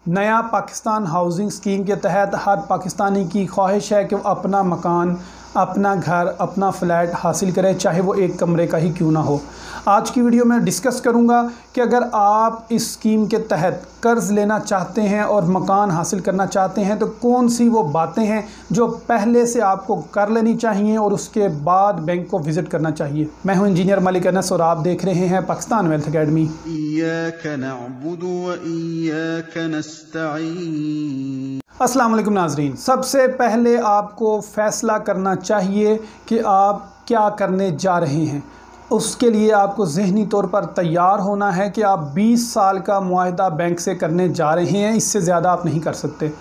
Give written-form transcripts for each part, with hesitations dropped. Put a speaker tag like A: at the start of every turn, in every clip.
A: नया Pakistan housing scheme के तहत हर पाकिस्तानी की ख्वाहिश है कि वो अपना मकान, अपना घर, अपना फ्लैट हासिल करें, चाहे वो एक कमरे का ही क्यों ना हो। आज की वीडियो में डिस्कस करूंगा कि अगर आप इस स्कीम के तहत कर्ज़ लेना चाहते हैं और मकान हासिल करना चाहते हैं तो कौन सी वो बातें हैं जो पहले से आपको कर लेनी चाहिए और उसके बाद बैंक को विज़िट करना चाहिए। मैं हूं इंजीनियर मलिक अनस और आप देख रहे हैं पाकिस्तान वेल्थ अकेडमी। अस्सलाम वालेकुम नाज़रीन, सबसे पहले आपको फ़ैसला करना चाहिए कि आप क्या करने जा रहे हैं। उसके लिए आपको ज़हनी तौर पर तैयार होना है कि आप 20 साल का मुआहदा बैंक से करने जा रहे हैं, इससे ज़्यादा आप नहीं कर सकते।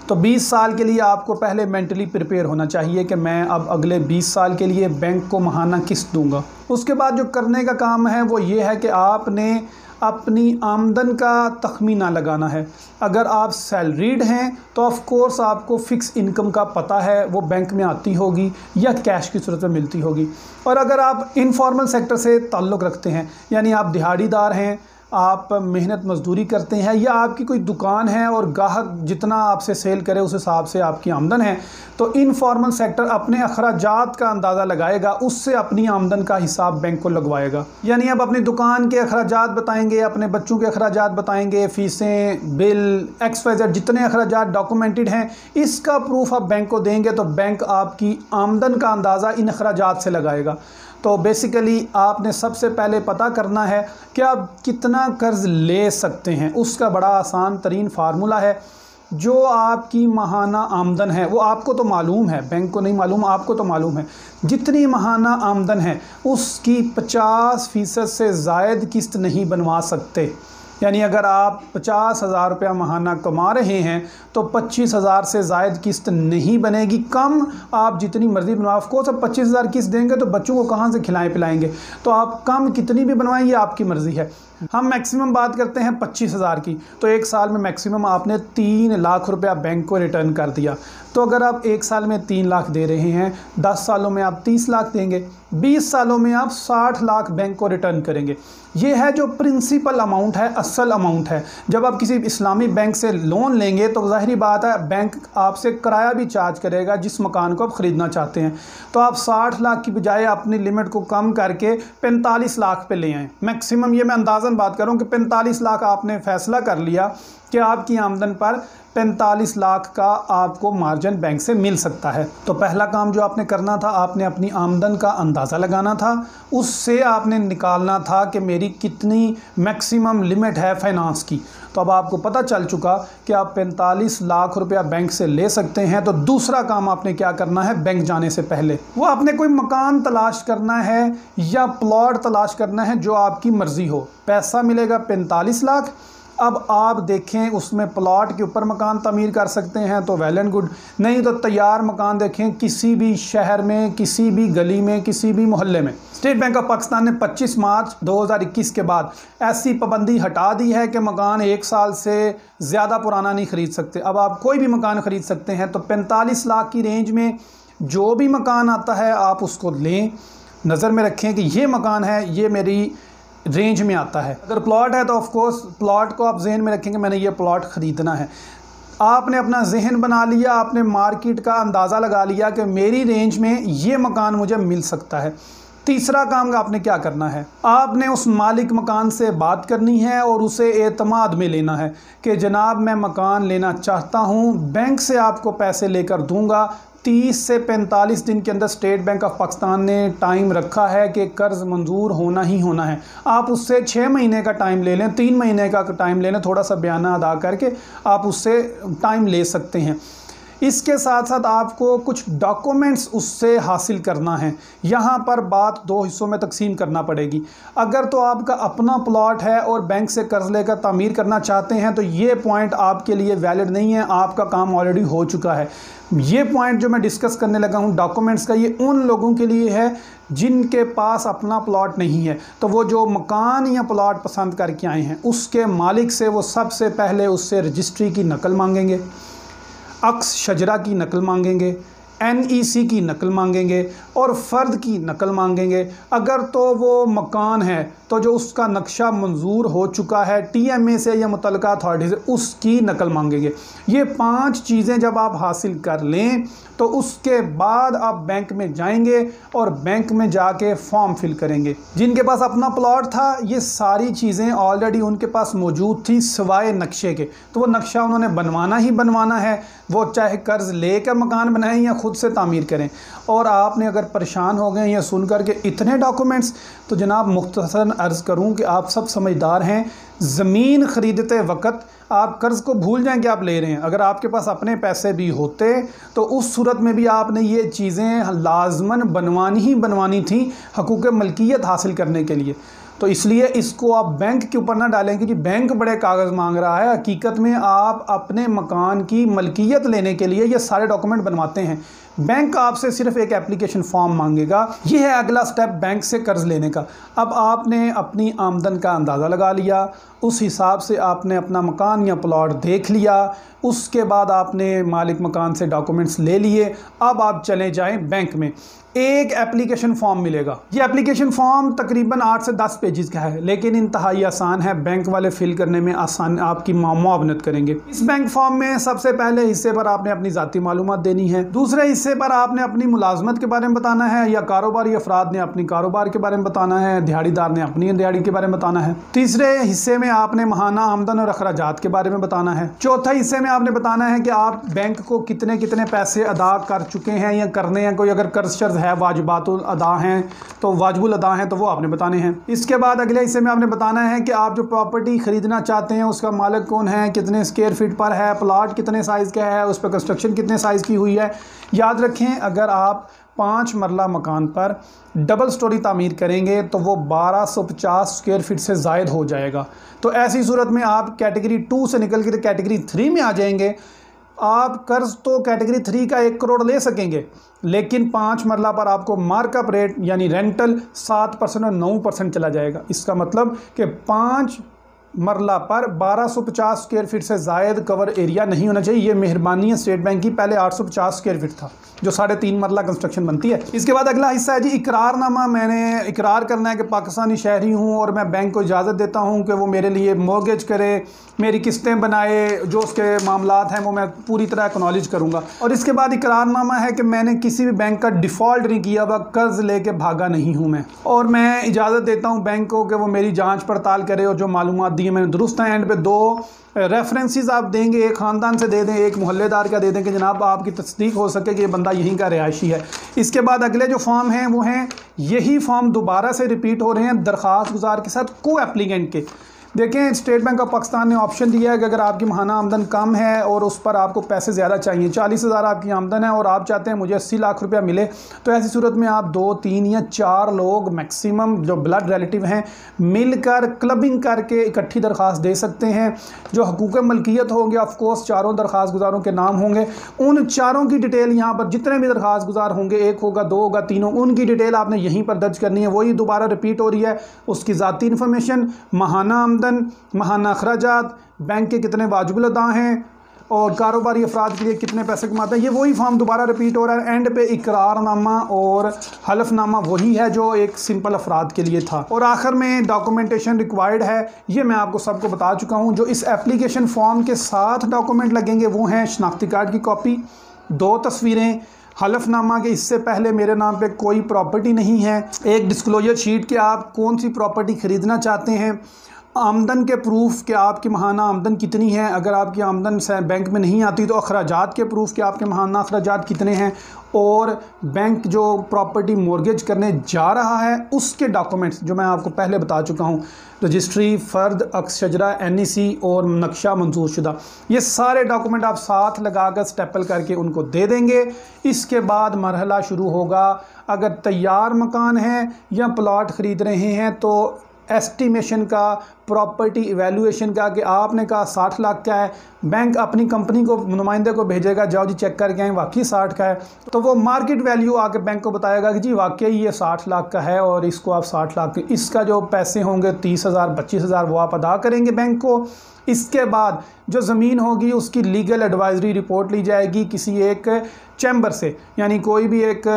A: तो 20 साल के लिए आपको पहले मेंटली प्रिपेयर होना चाहिए कि मैं अब अगले 20 साल के लिए बैंक को माहाना किस्त दूंगा। उसके बाद जो करने का काम है वो ये है कि आपने अपनी आमदन का तखमीना लगाना है। अगर आप सैलरीड हैं तो ऑफ़ कोर्स आपको फ़िक्स इनकम का पता है, वो बैंक में आती होगी या कैश की सूरत में मिलती होगी। और अगर आप इनफॉर्मल सेक्टर से ताल्लुक़ रखते हैं, यानी आप दिहाड़ीदार हैं, आप मेहनत मजदूरी करते हैं या आपकी कोई दुकान है और ग्राहक जितना आपसे सेल करे उस हिसाब से आपकी आमदन है, तो इनफॉर्मल सेक्टर अपने अखराजात का अंदाज़ा लगाएगा, उससे अपनी आमदन का हिसाब बैंक को लगवाएगा। यानी आप अपनी दुकान के अखराजात बताएंगे, अपने बच्चों के अखराजात बताएंगे, फ़ीसें, बिल, XYZ जितने अखराजात डॉक्यूमेंटेड हैं, इसका प्रूफ आप बैंक को देंगे तो बैंक आपकी आमदन का अंदाज़ा इन अखराजात से लगाएगा। तो बेसिकली आपने सबसे पहले पता करना है कि आप कितना कर्ज़ ले सकते हैं। उसका बड़ा आसान तरीन फार्मूला है। जो आपकी माहाना आमदन है वो आपको तो मालूम है, बैंक को नहीं मालूम, आपको तो मालूम है। जितनी माहाना आमदन है उसकी 50% से ज़ायद किस्त नहीं बनवा सकते। यानी अगर आप 50,000 रुपया माहाना कमा रहे हैं तो 25,000 से ज़ायद किस्त नहीं बनेगी। कम आप जितनी मर्ज़ी बनवाओ, ऑफ कोर्स आप 25,000 किस्त देंगे तो बच्चों को कहाँ से खिलाएं पिलाएंगे, तो आप कम कितनी भी बनवाएं ये आपकी मर्ज़ी है। हम मैक्सिमम बात करते हैं 25,000 की, तो एक साल में मैक्सिमम आपने 3 लाख रुपया बैंक को रिटर्न कर दिया। तो अगर आप एक साल में 3 लाख दे रहे हैं, 10 सालों में आप 30 लाख देंगे, 20 सालों में आप 60 लाख बैंक को रिटर्न करेंगे। ये है जो प्रिंसिपल अमाउंट है, असल अमाउंट है। जब आप किसी इस्लामी बैंक से लोन लेंगे तो ज़ाहिरी बात है बैंक आपसे किराया भी चार्ज करेगा जिस मकान को आप ख़रीदना चाहते हैं। तो आप 60 लाख की बजाय अपनी लिमिट को कम करके 45 लाख पे ले आएँ मैक्सिमम। ये मैं अंदाज़न बात करूँ कि 45 लाख आपने फ़ैसला कर लिया कि आपकी आमदन पर 45 लाख का आपको मार्जिन बैंक से मिल सकता है। तो पहला काम जो आपने करना था, आपने अपनी आमदन का अंदाज़ा लगाना था। उससे आपने निकालना था कि मेरी कितनी मैक्सिमम लिमिट है फाइनेंस की। तो अब आपको पता चल चुका कि आप 45 लाख रुपया बैंक से ले सकते हैं। तो दूसरा काम आपने क्या करना है, बैंक जाने से पहले वो आपने कोई मकान तलाश करना है या प्लॉट तलाश करना है जो आपकी मर्ज़ी हो। पैसा मिलेगा 45 लाख। अब आप देखें उसमें प्लॉट के ऊपर मकान तमीर कर सकते हैं तो वेल एंड गुड, नहीं तो तैयार मकान देखें किसी भी शहर में, किसी भी गली में, किसी भी मोहल्ले में। स्टेट बैंक ऑफ पाकिस्तान ने 25 मार्च 2021 के बाद ऐसी पाबंदी हटा दी है कि मकान 1 साल से ज़्यादा पुराना नहीं ख़रीद सकते। अब आप कोई भी मकान ख़रीद सकते हैं। तो 45 लाख की रेंज में जो भी मकान आता है आप उसको लें, नज़र में रखें कि ये मकान है, ये मेरी रेंज में आता है। अगर प्लॉट है तो ऑफ कोर्स प्लॉट को आप जहन में रखेंगे, मैंने ये प्लॉट ख़रीदना है। आपने अपना जहन बना लिया, आपने मार्केट का अंदाज़ा लगा लिया कि मेरी रेंज में ये मकान मुझे मिल सकता है। तीसरा काम आपने क्या करना है, आपने उस मालिक मकान से बात करनी है और उसे एतमाद में लेना है कि जनाब मैं मकान लेना चाहता हूँ, बैंक से आपको पैसे लेकर दूँगा। 30 से 45 दिन के अंदर स्टेट बैंक ऑफ पाकिस्तान ने टाइम रखा है कि कर्ज़ मंजूर होना ही होना है। आप उससे 6 महीने का टाइम ले लें, 3 महीने का टाइम ले लें, थोड़ा सा बयाना अदा करके आप उससे टाइम ले सकते हैं। इसके साथ साथ आपको कुछ डॉक्यूमेंट्स उससे हासिल करना है। यहाँ पर बात 2 हिस्सों में तकसीम करना पड़ेगी। अगर तो आपका अपना प्लॉट है और बैंक से कर्ज़ लेकर तामीर करना चाहते हैं तो ये पॉइंट आपके लिए वैलिड नहीं है, आपका काम ऑलरेडी हो चुका है। ये पॉइंट जो मैं डिस्कस करने लगा हूँ डॉक्यूमेंट्स का, ये उन लोगों के लिए है जिनके पास अपना प्लॉट नहीं है। तो वो जो मकान या प्लॉट पसंद करके आए हैं उसके मालिक से वो सबसे पहले उससे रजिस्ट्री की नकल मांगेंगे, अक्स शजरा की नकल मांगेंगे, NEC की नकल मांगेंगे और फ़र्द की नकल मांगेंगे। अगर तो वो मकान है तो जो उसका नक्शा मंजूर हो चुका है TMA से या मुतल्लिका अथॉरिटी से, उसकी नकल मांगेंगे। ये 5 चीज़ें जब आप हासिल कर लें तो उसके बाद आप बैंक में जाएंगे और बैंक में जाके फॉर्म फिल करेंगे। जिनके पास अपना प्लॉट था ये सारी चीज़ें ऑलरेडी उनके पास मौजूद थी सिवाय नक्शे के, तो वो नक्शा उन्होंने बनवाना ही बनवाना है, वो चाहे कर्ज़ लेकर मकान बनाएं या ख़ुद से तामीर करें। और आपने अगर परेशान हो गए या सुन कर के इतने डॉक्यूमेंट्स, तो जनाब मुख्तसरन अर्ज़ करूं कि आप सब समझदार हैं। ज़मीन ख़रीदते वक्त आप कर्ज़ को भूल जाएं कि आप ले रहे हैं। अगर आपके पास अपने पैसे भी होते तो उस सूरत में भी आपने ये चीज़ें लाजमन बनवानी थी हकूक़ मलकियत हासिल करने के लिए। तो इसलिए इसको आप बैंक के ऊपर ना डालें कि जी बैंक बड़े कागज़ मांग रहा है। हकीकत में आप अपने मकान की मलकियत लेने के लिए ये सारे डॉक्यूमेंट बनवाते हैं। बैंक आपसे सिर्फ एक एप्लीकेशन फॉर्म मांगेगा। ये है अगला स्टेप बैंक से कर्ज़ लेने का। अब आपने अपनी आमदन का अंदाज़ा लगा लिया, उस हिसाब से आपने अपना मकान या प्लॉट देख लिया, उसके बाद आपने मालिक मकान से डॉक्यूमेंट्स ले लिए। अब आप चले जाएं बैंक में, एक एप्लीकेशन फॉर्म मिलेगा। ये एप्लीकेशन फॉर्म तकरीबन 8 से 10 पेजेस का है, लेकिन इंतहाई आसान है। बैंक वाले फिल करने में आसान आपकी मुआवनत करेंगे। इस बैंक फॉर्म में सबसे पहले हिस्से पर आपने अपनी ज़ाती मालूमात देनी है, दूसरे हिस्से पर आपने अपनी मुलाजमत के बारे में बताना है, या कारोबारी अफराद ने अपनी कारोबार के बारे में बताना है, दिहाड़ीदार ने अपनी दिहाड़ी के बारे में बताना है। तीसरे हिस्से में आपने माहाना आमदन और अखराजात के बारे में बताना है। चौथे हिस्से में आपने बताना है कि आप बैंक को कितने कितने पैसे अदा कर चुके हैं या करने हैं। कोई अगर कर्ज शर्ज है, वाजिबातुल अदा हैं तो वाजिबुल अदा हैं तो वो आपने बताने हैं। इसके बाद अगले हिस्से में आपने बताना है कि आप जो प्रॉपर्टी ख़रीदना चाहते हैं उसका मालिक कौन है, कितने स्क्वायर फीट पर है, प्लॉट कितने साइज़ का है, उस पर कंस्ट्रक्शन कितने साइज़ की हुई है। याद रखें, अगर आप 5 मरला मकान पर डबल स्टोरी तामीर करेंगे तो वो 1250 स्क्वायर फीट से ज़ायद हो जाएगा। तो ऐसी सूरत में आप कैटेगरी 2 से निकल के कैटेगरी 3 में आ जाएंगे। आप कर्ज़ तो कैटेगरी 3 का 1 करोड़ ले सकेंगे, लेकिन 5 मरला पर आपको मार्कअप रेट यानी रेंटल 7% और 9% चला जाएगा। इसका मतलब कि 5 मरला पर 1250 स्क्वायर फीट से ज़ायद कवर एरिया नहीं होना चाहिए। ये मेहरबानी है स्टेट बैंक की, पहले 850 स्क्वायर फीट था जो 3.5 मरला कंस्ट्रक्शन बनती है। इसके बाद अगला हिस्सा है जी इकरारनामा। मैंने इकरार करना है कि पाकिस्तानी शहरी हूँ और मैं बैंक को इजाज़त देता हूँ कि वो मेरे लिए मॉर्गेज करे, मेरी किस्तें बनाए, जो उसके मामलात हैं वो मैं पूरी तरह एक्नॉलेज करूँगा। और इसके बाद इकरारनामा है कि मैंने किसी भी बैंक का डिफ़ॉल्ट नहीं किया हुआ, कर्ज़ लेके भागा नहीं हूँ मैं, और मैं इजाज़त देता हूँ बैंक को कि वो मेरी जाँच पड़ताल करे और जो मालूमात दी है मैंने दुरुस्त हैं। एंड पे 2 रेफरेंसेस आप देंगे, एक ख़ानदान से दे दें, एक मोहल्लेदार का दे दें कि जनाब आपकी तस्दीक हो सके कि ये बंदा यहीं का रिहायशी है। इसके बाद अगले जो फॉर्म हैं वो हैं, यही फॉर्म दोबारा से रिपीट हो रहे हैं दरख्वास्त गुजार के साथ को एप्लीकेंट के। देखें, स्टेट बैंक ऑफ पाकिस्तान ने ऑप्शन दिया है कि अगर आपकी माहाना आमदन कम है और उस पर आपको पैसे ज़्यादा चाहिए, 40,000 आपकी आमदन है और आप चाहते हैं मुझे 80 लाख रुपया मिले, तो ऐसी सूरत में आप 2, 3 या 4 लोग मैक्सिमम जो ब्लड रिलेटिव हैं मिलकर क्लबिंग करके इकट्ठी दरख्वास्त दे सकते हैं। जो हकूक़ मलकियत होंगे ऑफकोर्स चारों दरख्वास्त गुजारों के नाम होंगे, उन चारों की डिटेल यहाँ पर जितने भी दरख्वास्त गुजार होंगे, 1 होगा 2 होगा 3 होगा, उनकी डिटेल आपने यहीं पर दर्ज करनी है। वही दोबारा रिपीट हो रही है, उसकी ज़ाती इन्फॉर्मेशन, माहाना आमदन, महाना अखराजात, बैंक के कितने वाजिबुल अदा हैं और कारोबारी अफराद के लिए कितने पैसे कमाते हैं, ये वही फॉर्म दोबारा रिपीट हो रहा है। एंड पे इकरारनामा और हलफनामा वही है जो एक सिंपल अफराद के लिए था। और आखिर में डॉक्यूमेंटेशन रिक्वायर्ड है, ये मैं आपको सबको बता चुका हूँ। जो इस एप्लीकेशन फॉर्म के साथ डॉक्यूमेंट लगेंगे वो हैं शनाख्ती कार्ड की कॉपी, 2 तस्वीरें, हलफनामा के इससे पहले मेरे नाम पे कोई प्रॉपर्टी नहीं है, एक डिस्क्लोजर शीट कि आप कौन सी प्रॉपर्टी ख़रीदना चाहते हैं, आमदन के प्रूफ कि आपकी माहाना आमदन कितनी है, अगर आपकी आमदन बैंक में नहीं आती तो अखराजात के प्रूफ कि आपके माहाना अखराजात कितने हैं, और बैंक जो प्रॉपर्टी मॉर्गेज करने जा रहा है उसके डॉक्यूमेंट्स जो मैं आपको पहले बता चुका हूँ, रजिस्ट्री, फ़र्द, अक्स शजरा, NEC और नक्शा मंजूर शुदा, ये सारे डॉक्यूमेंट आप साथ लगाकर स्टेपल करके उनको दे देंगे। इसके बाद मरहला शुरू होगा। अगर तैयार मकान है या प्लॉट ख़रीद रहे हैं तो एस्टीमेशन का प्रॉपर्टी इवैल्यूएशन का कि आपने कहा 60 लाख का है, बैंक अपनी कंपनी को नुमाइंदे को भेजेगा, जाओ जी चेक करके आए वाकई 60 का है, तो वो मार्केट वैल्यू आके बैंक को बताएगा कि जी वाकई ये 60 लाख का है और इसको आप 60 लाख, इसका जो पैसे होंगे 30,000 25,000 वो आप अदा करेंगे बैंक को। इसके बाद जो ज़मीन होगी उसकी लीगल एडवाइजरी रिपोर्ट ली जाएगी किसी एक चैम्बर से, यानी कोई भी एक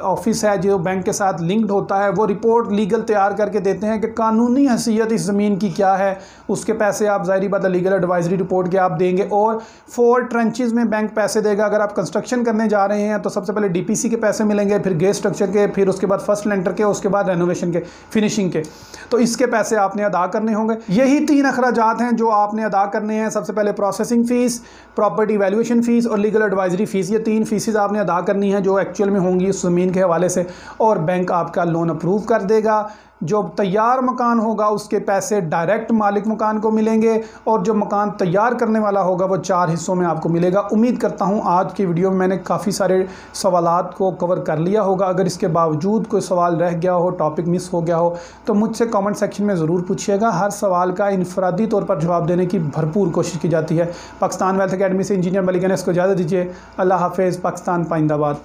A: ऑफिस है जो बैंक के साथ लिंक्ड होता है, वो रिपोर्ट लीगल तैयार करके देते हैं कि कानूनी हैसियत इस ज़मीन की क्या है, उसके पैसे आप ज़ाहिरी बात है लीगल एडवाइजरी रिपोर्ट के आप देंगे। और 4 ट्रेंचेस में बैंक पैसे देगा। अगर आप कंस्ट्रक्शन करने जा रहे हैं तो सबसे पहले डीपीसी के पैसे मिलेंगे, फिर गेट स्ट्रक्चर के, फिर उसके बाद फर्स्ट लेंटर के, उसके बाद रेनोवेशन के, फिनिशिंग के, तो इसके पैसे आपने अदा करने होंगे। यही 3 अखराजात हैं जो आपने अदा करने हैं। सबसे पहले processing fees, property valuation fees और लीगल एडवाइजरी फ़ीस, ये 3 फीसेस आपने अदा करनी है जो एक्चुअल में होंगी उस ज़मीन के हवाले से, और बैंक आपका लोन अप्रूव कर देगा। जो तैयार मकान होगा उसके पैसे डायरेक्ट मालिक मकान को मिलेंगे, और जो मकान तैयार करने वाला होगा वो 4 हिस्सों में आपको मिलेगा। उम्मीद करता हूँ आज की वीडियो में मैंने काफ़ी सारे सवालात को कवर कर लिया होगा। अगर इसके बावजूद कोई सवाल रह गया हो, टॉपिक मिस हो गया हो, तो मुझसे कमेंट सेक्शन में ज़रूर पूछिएगा। हर सवाल का इनफरादी तौर पर जवाब देने की भरपूर कोशिश की जाती है। पाकिस्तान वेल्थ अकेडमी से इंजीनियर मलिक अनस को इजाज़त दीजिए। अल्लाह हाफ़िज़। पाकिस्तान पाइंदाबाद।